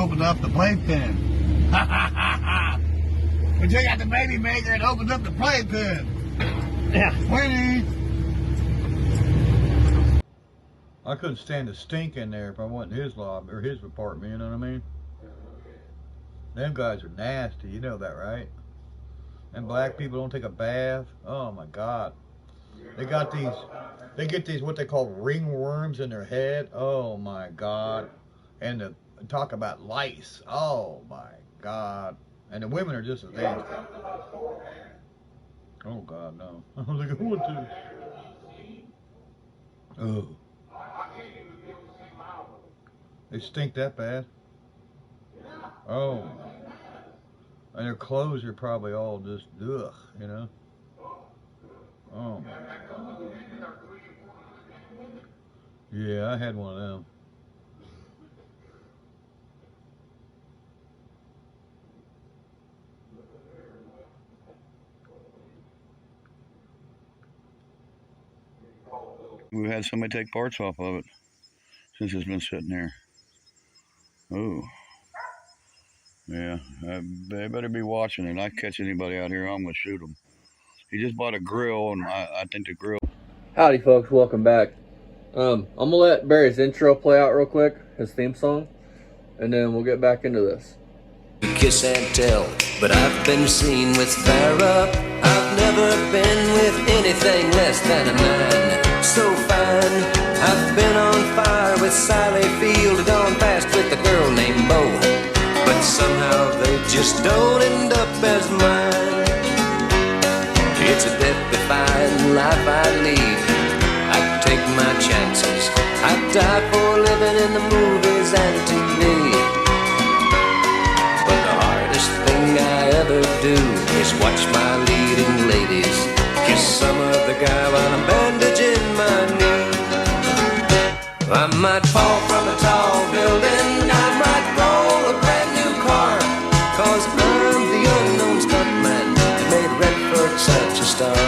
opened up the playpen. We took out the baby maker and opened up the playpen. Yeah. Winnie. I couldn't stand the stink in there if I went in his lobby or his apartment, you know what I mean? Them guys are nasty, you know that, right? And black people don't take a bath. Oh my God. They get these what they call ringworms in their head. Oh my God. And talk about lice. Oh my God. And the women are just as nasty. Oh God, no. Look at what to. Oh. They stink that bad. Oh. And their clothes are probably all just ugh, you know. Oh my God. Yeah, I had one of them. We've had somebody take parts off of it since it's been sitting there. Oh. Yeah, they better be watching it. I catch anybody out here, I'm going to shoot them. He just bought a grill, and I think the grill... Howdy, folks. Welcome back. I'm going to let Barry's intro play out real quick, his theme song, and then we'll get back into this. Kiss and tell, but I've been seen with Farrah. I've never been with anything less than a 9. So fine, I've been on fire with Sally Field, gone fast with a girl named Bo, but somehow they just don't end up as mine. It's a death-defying life I lead. I take my chances. I die for living in the movies and TV. But the hardest thing I ever do is watch my leading ladies kiss some other guy while I'm bandaging my knee. I might fall from a tall building, I might roll a brand new car, 'cause I'm the unknown stuntman that made Redford such a star.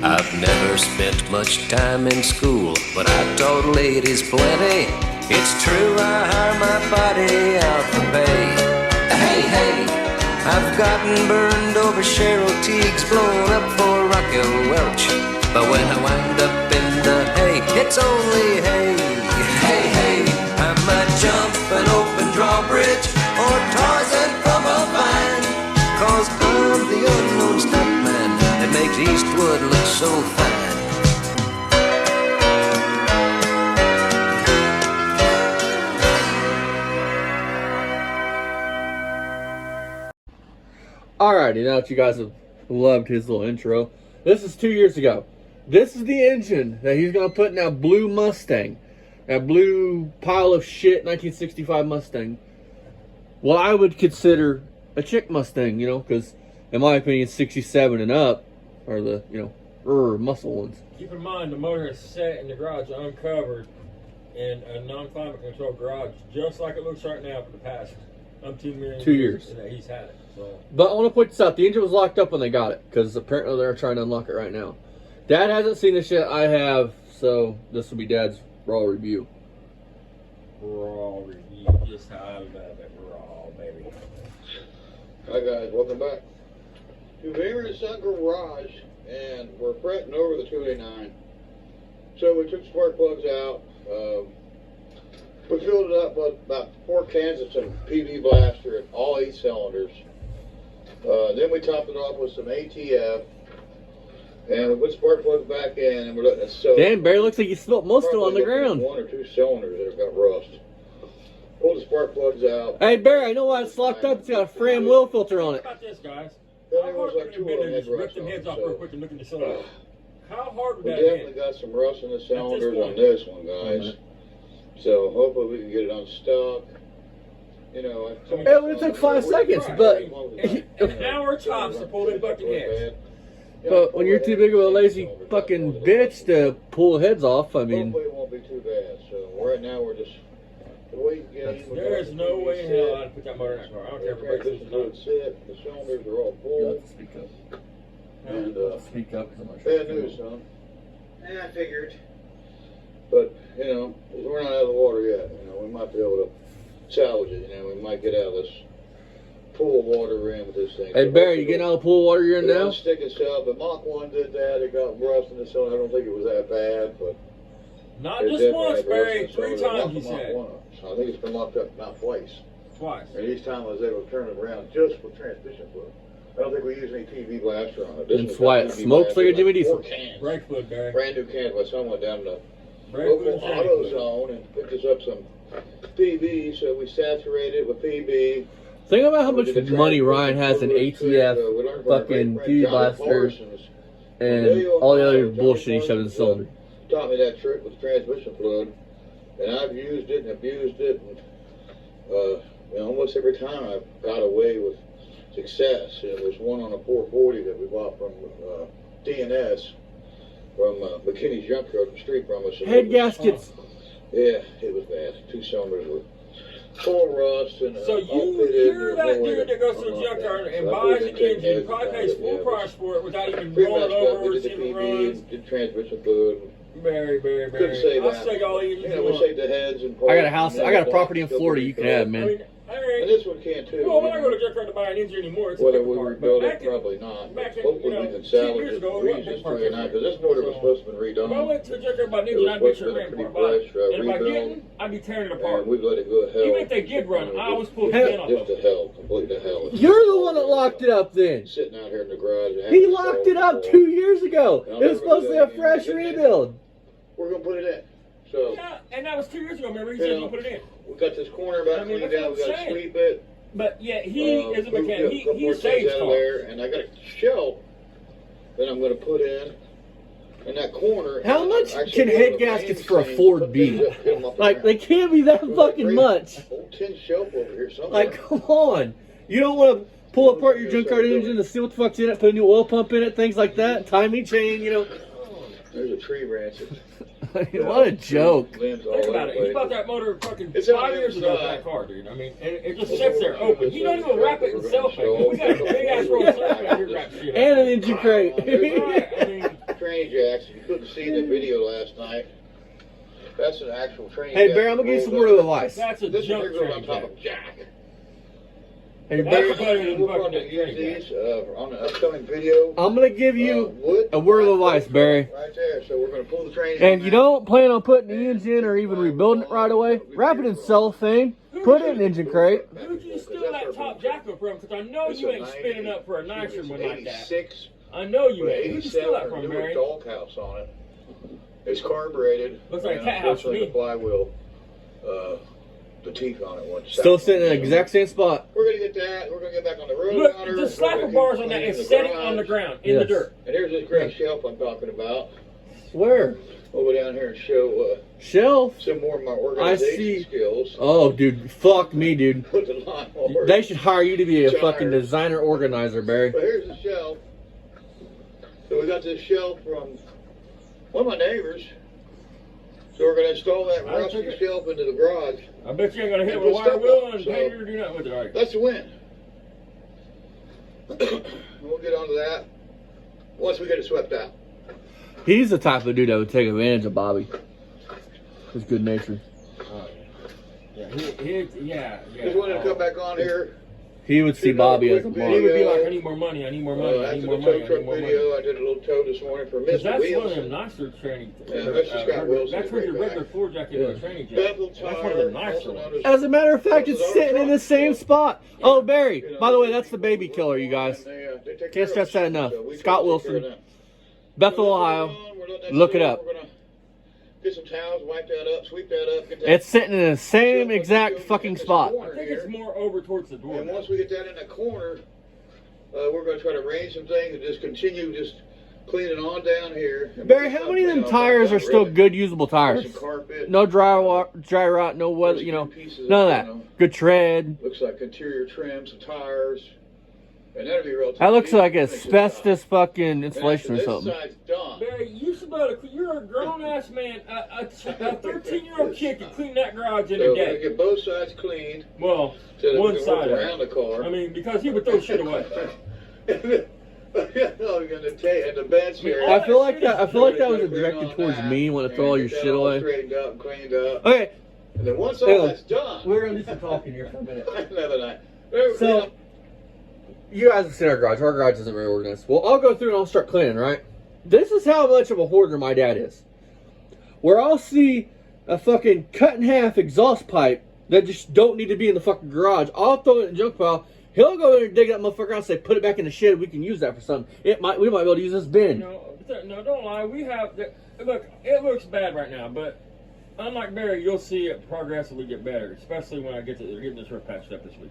I've never spent much time in school, but I taught ladies plenty. It's true, I hire my body out for pay. Hey, hey, I've gotten burned over Cheryl Teagues, blown up for Raquel Welch. But when I wind up in the hay, it's only hay. Hey, hey, I might jump an open drawbridge or Tarzan from a vine, 'cause I'm the unknown stuntman that makes Eastwood look so fine. Alrighty, now that you guys have loved his little intro, this is 2 years ago. This is the engine that he's going to put in that blue Mustang. That blue pile of shit 1965 Mustang. Well, I would consider a chick Mustang, you know, because in my opinion, 67 and up are the, you know, muscle ones. Keep in mind, the motor is set in the garage uncovered in a non-climate controlled garage, just like it looks right now for the past 2 years that he's had it. So. But I want to point this out. The engine was locked up when they got it, because apparently they're trying to unlock it right now. Dad hasn't seen this yet. I have, so this will be Dad's raw review. Raw review, just how I love it, raw, baby. Hi guys, welcome back. We've here in Sun Garage, and we're fretting over the 289. So we took spark plugs out. We filled it up with about 4 cans of some PV Blaster at all 8 cylinders. Then we topped it off with some ATF. And we put spark plugs back in, and we're letting it soak. Damn, Barry, looks like you spilled most of it on the ground. 1 or 2 cylinders that have got rust. Pull the spark plugs out. Hey, Barry, I know why it's locked up. It's got a Fram wheel filter on it. How about this, guys? Then How there was hard like would 2 it of be them to had just rip rust them on heads them, off real so quick and look in the cylinder? How hard would we that definitely be? got some rust in the cylinders point. on this one, guys. So hopefully we can get it unstuck. You know, It only took 5 seconds, but An hour tops to pull them fucking heads. but when you're too big of a lazy fucking bitch to pull heads off, I mean, Hopefully it won't be too bad. So right now we're just waiting to get in. There is no way in hell I'd put that motor in that car. I don't care if it breaks This loose is or where not. it's set. The cylinders are all you full. have to speak up. And Speak up, because I'm not bad news, son. Yeah, I figured. But, you know, we're not out of the water yet. You know, we might be able to salvage it. You know, we might get out of this pool water we're in with this thing. Hey, Barry, you getting all the pool water you're in now? Stick itself. The Mach 1 did that. It got rust in the cylinder. I don't think it was that bad, but... Not just once, Barry. 3 times, you said. I think it's been locked up about twice. Twice. And each time I was able to turn it around just with transmission fluid. I don't think we used any TV blaster on it. This That's was why a it TV smokes blaster, like a Jimmy like 4 Diesel. cans. Brake fluid, Barry. Brand new cans. My son went down to Brake local fluid and brake fluid. AutoZone and picked us up some PB, so we saturated it with PB. Think about how much money Ryan has in ATF, fucking TV blasters, and all the other bullshit he shoved in the cylinder. Taught me that trick with transmission fluid, and I've used it and abused it, and you know, almost every time I've got away with success. There's one on a 440 that we bought from DNS from McKinney's Junk Truck up the street from us. Head gaskets. Yeah, it was bad. 2 cylinders were full of rust and So you're that dude that goes to the junkyard and buys an engine, probably pays full price for it without even rolling it over, see if it runs. Did transmission fluid. Barry. Couldn't say I'll that. say all the engines You know, you we want. saved the heads and I got a house. I got a property in Florida you can have, I man. mean, And this one can too. well, when I go to junkyard to buy an engine anymore, it's a Whether big we part. rebuild But it, back in, probably not. back in, Hopefully you know, we can 10 salvage years it ago, and it reuse wasn't this big part through because this motor was supposed to be if I redone. went to a junkyard about an It engine, was I'd make supposed sure to it be ran pretty before I bought it. fresh, And if I rebuild. didn't, I'd be tearing it apart. And we've let it go to hell. Even if they did run, I always pulled the Hell- pin off Just of to it. hell, complete to hell. You're the one that locked it up then. Sitting out here in the garage. and He having locked to it up solve 2 years ago. I'll It was never supposed to do be a that fresh again. rebuild. We're going to put it in. So Yeah, and that was 2 years ago. Remember, he You said know, he'll put it in. we got this corner about I mean, cleaned that's out. what We I'm got to saying. sweep it. But yeah, he is a Moved mechanic. a couple He more saves things out of cars. there, and I got a shelf that I'm going to put in that corner. How and much actually can have head a gaskets range for a thing, Ford put be? things up, get 'em off the Like, ground. they can't be that There's a fucking great much. Old tin shelf over here somewhere. Like, come on. You don't want to pull apart your junkyard engine to see what the fuck's in it, put a new oil pump in it, things like that, timing chain, you know. There's a tree branch. What a joke. Limbs all Think over about the it. He place. bought that motor fucking It's on 5 the years ago. inside. That car, dude. I mean, and it just sits there open. He don't even wrap it in cellophane. We got a big ass roll of cellophane here wrap shit. And an engine crate. Right, I mean, Train jacks. You couldn't see the video last night. That's an actual train Hey, jack. Barry, I'm going to give you some word of advice. that's a This junk one goes on train top jack. of jack. Hey, That's Barry, better than We're fucking going to that use train jack. these on the upcoming video. I'm going to give you Wood. a word of advice, Barry. Right there. So we're going to pull the train in. And you don't plan on putting the engine in or even rebuilding it right away, wrap it in cellophane, put it in an engine crate. Who'd you steal that top jacket from? Because I know you ain't spinning up for a nicer one like that. 86 I know you with ain't. Who'd you steal 87 that from, newer Barry? doghouse on it. It's carbureted. Looks like a and cat house to unfortunately me. The flywheel, the teeth on it went Still south. sitting in the exact same spot. We're gonna get that. We're gonna get back on the road. Look, ladder. the We're slapper gonna bars keep on that cleaning is the sitting on the garage. ground in the Yes. dirt. And here's this great shelf I'm talking about. Where? We'll go down here and show Shelf? some more of my I organization see. skills. Oh, dude, fuck me, dude. Put the lawnmower. They should hire you to be a fucking designer organizer, Barry. But here's the shelf. So we got this shelf from one of my neighbors. So we're going to install that I'll rusty take it. shelf into the garage. I bet you ain't gonna hit it And with a put wire stuff wheel on, and so- paint it or do nothing with it, are you? That's the win. We'll get onto that once we get it swept out. He's the type of dude that would take advantage of Bobby. His good nature. Oh, yeah. Yeah, Just wanted to come back on here. He would see Bobby as a Quick He mark. would be like, I need more money, I need more money, I After need the more tow money, I truck need more money. video, I did a little tow this morning for Because Mr. that's one Wheels. of them nicer training. Yeah, Mr. Scott Wilson, That's where your great regular guy. floor jacket is a training jacket. Bevel That's one of tire, the nicer also ones. known as- As a matter of fact, it's sitting in the same spot. Oh, Barry, by the way, that's the baby killer, you guys. And they take care Can't of stress us. that enough. So we Scott take Wilson. care of them. Bethel, So Ohio. we're letting that Look sit it over. up. We're gonna get some towels, wipe that up, sweep that up. Get that It's sitting in the same shelf exact up fucking in this spot. corner I think here. it's more over towards the door. And now. once we get that in the corner, we're going to try to arrange some things and just continue just cleaning on down here. And Barry, put how many of them something tires down, are still really. good, usable tires? Some carpet. No dry rot, no weather, There's you know, pieces none of you that. know, Good tread. Looks like interior trim, some tires. And that'll be relatively That looks easy like to finish this asbestos side. fucking And insulation or after something. This side's done. Barry, you should be able to, you're a grown ass man. A 13-year-old kid can clean that garage in So a we're going to day. get both sides cleaned Well, so that one we can side work of around it. the car. I mean, because he would throw shit away. And I'm gonna tell you, and the bench here. I feel like that was directed towards me. Want to throw all your shit away? Straightened up, cleaned up. Okay, And then once Hang all on. that's done, we're gonna do some talking here for a minute. another night. So, you guys have seen our garage. Our garage isn't very organized. Well, I'll go through and I'll start cleaning, right? This is how much of a hoarder my dad is. Where I'll see a fucking cut in half exhaust pipe that just don't need to be in the fucking garage. I'll throw it in the junk pile. He'll go there and dig that motherfucker out and say, put it back in the shed. We can use that for something. We might be able to use this bin. No, don't lie. We have look. It looks bad right now, but unlike Barry, you'll see it progressively get better, especially when I get to getting this roof patched up this week.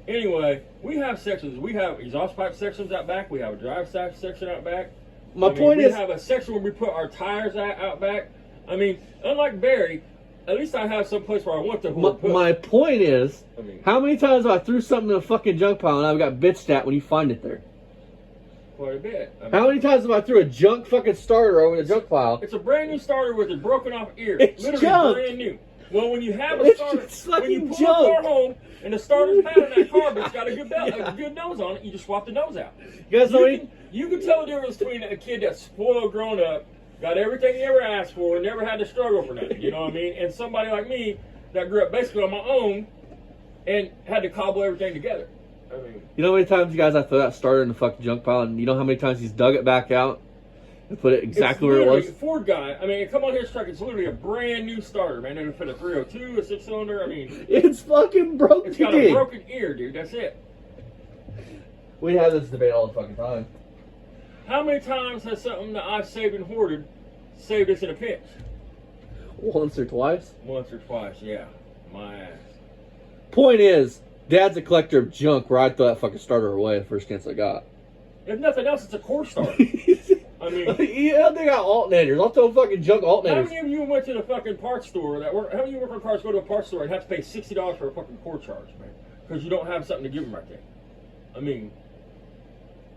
Anyway, we have sections. We have exhaust pipe sections out back. We have a drive shaft section out back. My point we is, have a section where we put our tires out back. I mean, unlike Barry, at least I have some place where I want to put. my point is, I mean, how many times have I threw something in a fucking junk pile and I've got bitched at when you find it there? quite a bit. I mean, How many times have I threw a junk fucking starter over the junk pile? it's a brand new starter with a broken off ear. It's Literally junk. brand new. Well, when you have a It's starter, just when you fucking pull junk. a car home and the starter's bad on that car, but it's got a good nose on it, you just swap the nose out. You guys know what You can tell the difference between a kid that's spoiled grown up, got everything he ever asked for, and never had to struggle for nothing, you know what I mean? And somebody like me that grew up basically on my own and had to cobble everything together. I mean, You know how many times you guys I throw that starter in the fucking junk pile, and you know how many times he's dug it back out and put it exactly where it was? Ford guy, I mean, come on his truck, it's literally a brand new starter, man. It'll fit a 302, a 6-cylinder, I mean, It's fucking broke. it's got a broken ear, dude, that's it. We have this debate all the fucking time. How many times has something that I've saved and hoarded saved us in a pinch? Once or twice. Once or twice, yeah. My ass. Point is, Dad's a collector of junk where I'd throw that fucking starter away the first chance I got. If nothing else, it's a core starter. I mean, Yeah, they got alternators. I'll throw fucking junk how alternators. many of you went to the fucking parts store how many of you work on cars go to a parts store and have to pay $60 for a fucking core charge, man? Because you don't have something to give them right there. I mean,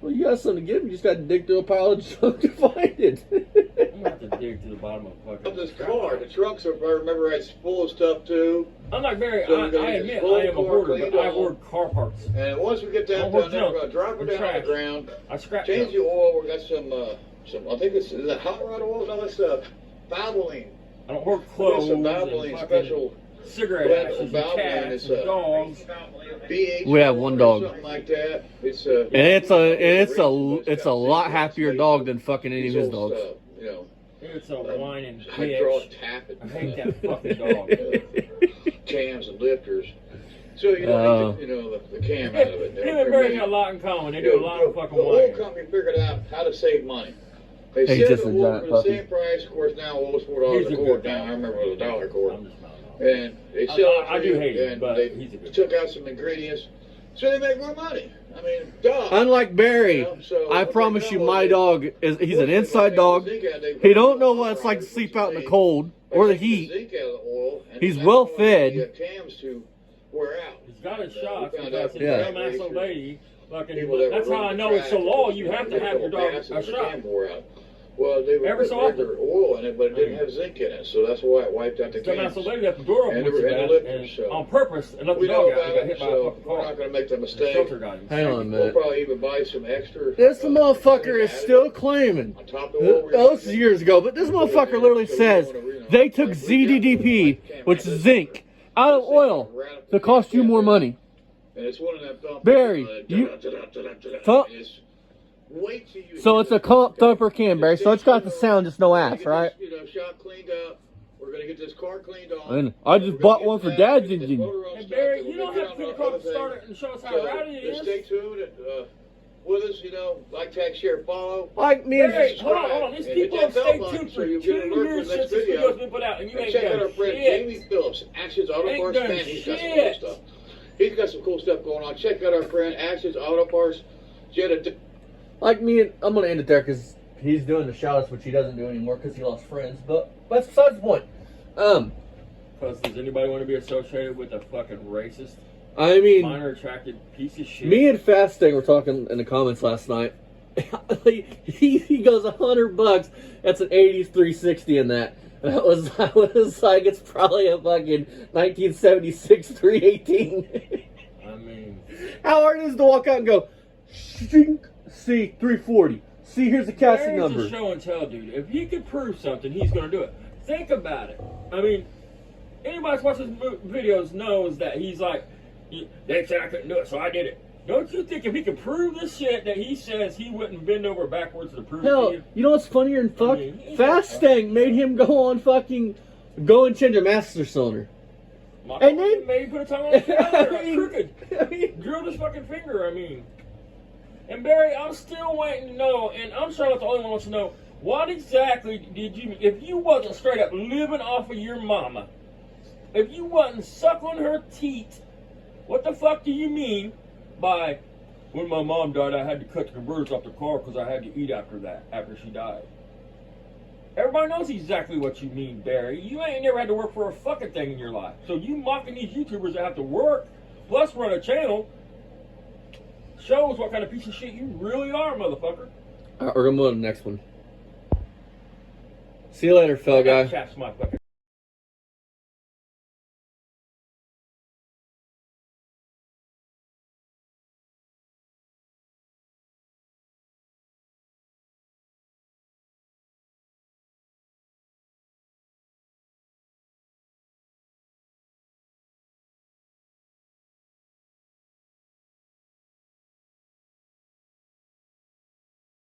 Well, you got something to give him. You just got to dig through a pile of junk to find it. I'm gonna have to dig to the bottom of the fucking This car, the trucks are, if I remember right, it's full of stuff too. Unlike Barry, So I you're gonna admit just roll I am a the car hoarder, cleaned but I off. hoard car parts. And once we get that Don't hoard done, then we're junk. gonna drop it And down on trash. the ground. I scrap Change junk. the oil. We got some. I think it's is it hot rod oil and all that stuff. Valvoline. I don't hoard We got clothes some and Valvoline fucking special. cigarette Valvoline, ashes and Valvoline, cats it's, and dogs. BH. We have one dog. Something like that. It's And it's a lot happier dog than fucking any of his dogs. You know, It's a whining hydraulic bitch. tappet. I hate that fucking dog. Cams and lifters. So you know, the cam out of it. Him and Barry got a lot in common. They do a lot of fucking The oil whining. company figured out how to save money. They He's said just the a oil giant for the puppy. same price. Of course, now oil's $4 He's a a quart good now. dog. I remember it was $1 a quart. I'm just not. And they sell I do hate him, and but they he's a good took out some ingredients, so they make more money. I mean, duh. Unlike Barry, You know, so I what they promise you, know my is- dog he's an inside dog. He don't know what it's like to sleep out in the cold or the heat. He's well fed. Cams to wear out. He's got his shots found because out his Yeah. dumbass old lady. Fucking, People that that's were how I running know it's the track, law. You have to have your dog gases a and the shot. cam wore out. Well, they were Every so putting regular oil in it, but it didn't have zinc in it, so that's why it wiped out the Dumbass cams. old lady left the door open And with the- you and the bad, lifters, and so- on purpose and let the We know dog out. about He got it, hit by a so fucking we're car. not going to make the The mistake. shelter got him. Hang on a We'll minute. probably even buy some extra. This motherfucker is still claiming. On top of what we're This is years ago, but this motherfucker literally says they took ZDDP, which is zinc, out of oil to cost you more money. And it's one of them thumpers, Barry, you- Thump- It's- wait till you So hear it's a it. comp thumper can, Barry. So it's got the sound, just no ass, right? You know, shop cleaned up. We're gonna get this car cleaned off. And I just bought one for Dad's engine. And Barry, you don't have to put the car to start it and show us how rowdy it Stay is. tuned and with us. You know, like, tag, share, follow. Like me Barry, and hold on. These And people hit have that stayed bell tuned button for so 2 you get an alert years for the since next this video. video's been put out, and you And ain't check out our done friend shit. Jamie Phillips, Actions Auto Ain't Parts done fan. He's got some cool shit. stuff. He's got some cool stuff going on. Check out our friend Actions Auto Parts. Jetta. like me, and I'm gonna end it there because he's doing the shoutouts, which he doesn't do anymore because he lost friends. But that's besides the point. Because does anybody want to be associated with a fucking racist, I mean, minor attracted piece of shit? me and Fasting were talking in the comments last night. he goes $100. That's an 80s 360 in that. And I was like, it's probably a fucking 1976 318. I mean, How hard it is to walk out and go, stink, C340. See, here's the casting Barry's number. a show and tell dude. If he can prove something, he's going to do it. Think about it. I mean, anybody that's watches videos knows that he's like, they said I couldn't do it, so I did it. Don't you think if he could prove this shit that he says he wouldn't bend over backwards to prove it Hell, to you? you know what's funnier than fuck? I mean, Fastang made him go and change a master cylinder. And then- maybe put a tongue on his calendar, I mean- crooked. I mean, Drilled his fucking finger, I mean. And Barry, I'm still waiting to know, and I'm sure I'm not the only one who wants to know, what exactly did you, if you wasn't straight up living off of your mama, if you wasn't suckling her teat, what the fuck do you mean by, when my mom died, I had to cut the converters off the car because I had to eat after she died? Everybody knows exactly what you mean, Barry. You ain't never had to work for a fucking thing in your life. So you mocking these YouTubers that have to work, plus run a channel, shows what kind of piece of shit you really are, motherfucker. Alright, we're gonna move on to the next one. See you later, fella guy. Chaps my fucking